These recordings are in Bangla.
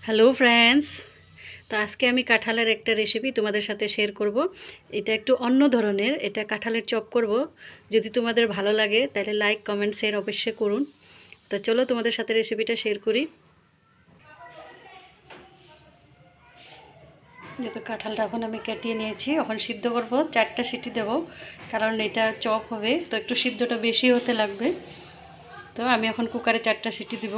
হ্যালো ফ্রেন্ডস, তো আজকে আমি কাঁঠালের একটা রেসিপি তোমাদের সাথে শেয়ার করব। এটা একটু অন্য ধরনের, এটা কাঁঠালের চপ করব। যদি তোমাদের ভালো লাগে তাহলে লাইক কমেন্ট শেয়ার অবশ্যই করুন। তো চলো তোমাদের সাথে রেসিপিটা শেয়ার করি। যেহেতু কাঁঠালটা এখন আমি কেটিয়ে নিয়েছি, এখন সিদ্ধ করব, 4টা সিটি দেব, কারণ এটা চপ হবে তো একটু সিদ্ধটা বেশি হতে লাগবে। তো আমি এখন কুকারে 4টা সিটি দিব।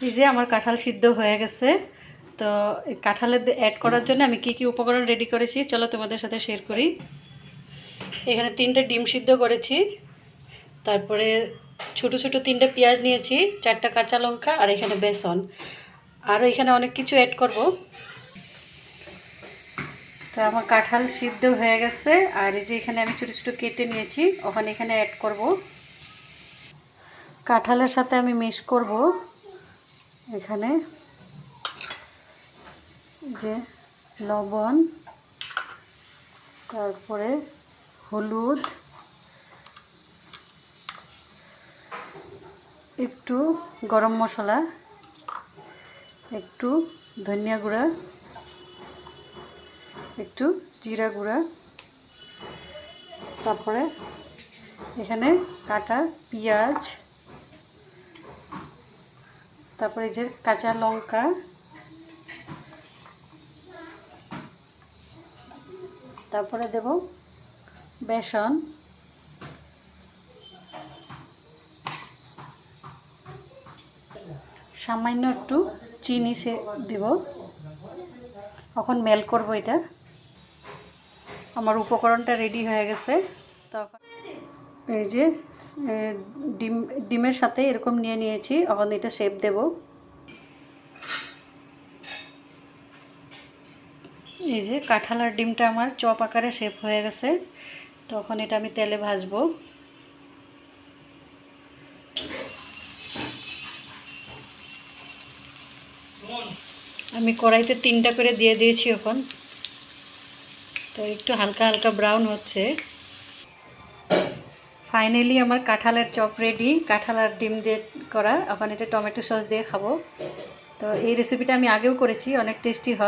এই যে আমার কাঁঠাল সিদ্ধ হয়ে গেছে। তো কাঁঠালের অ্যাড করার জন্য আমি কি কি উপকরণ রেডি করেছি চলো তোমাদের সাথে শেয়ার করি। এখানে 3টে ডিম সিদ্ধ করেছি, তারপরে ছোটো ছোটো 3টে পেঁয়াজ নিয়েছি, 4টা কাঁচা লঙ্কা, আর এখানে বেসন, আরও এখানে অনেক কিছু অ্যাড করব। তো আমার কাঁঠাল সিদ্ধ হয়ে গেছে, আর এই যে এখানে আমি ছোটো ছোটো কেটে নিয়েছি, ওখানে এখানে অ্যাড করব। কাঁঠালের সাথে আমি মিক্স করব এখানে যে লবণ, তারপরে হলুদ, একটু গরম মশলা, একটু ধনিয়া গুঁড়া, একটু জিরা গুঁড়া, তারপরে এখানে কাটা পেঁয়াজ, তারপরে যে কাঁচা লঙ্কা, তারপরে দেব বেসন, সামান্য একটু চিনি দেব। এখন মেল করব এটা। আমার উপকরণটা রেডি হয়ে গেছে। তখন এই যে ডিমের সাথে এরকম নিয়ে নিয়েছি, এখন এটা শেপ দেব। এই যে কাঁঠাল আর ডিমটা আমার চপ আকারে শেপ হয়ে গেছে। তখন এটা আমি তেলে ভাজবো। আমি কড়াইতে 3টা করে দিয়ে দিয়েছি এখন, তো একটু হালকা হালকা ব্রাউন হচ্ছে। ফাইনালি আমার কাঁঠালের চপ রেডি, কাঁঠাল আর ডিম দিয়ে করা। এখন এটা টমেটো সস দিয়ে খাবো। তো এই রেসিপিটা আমি আগেও করেছি, অনেক টেস্টি হয়।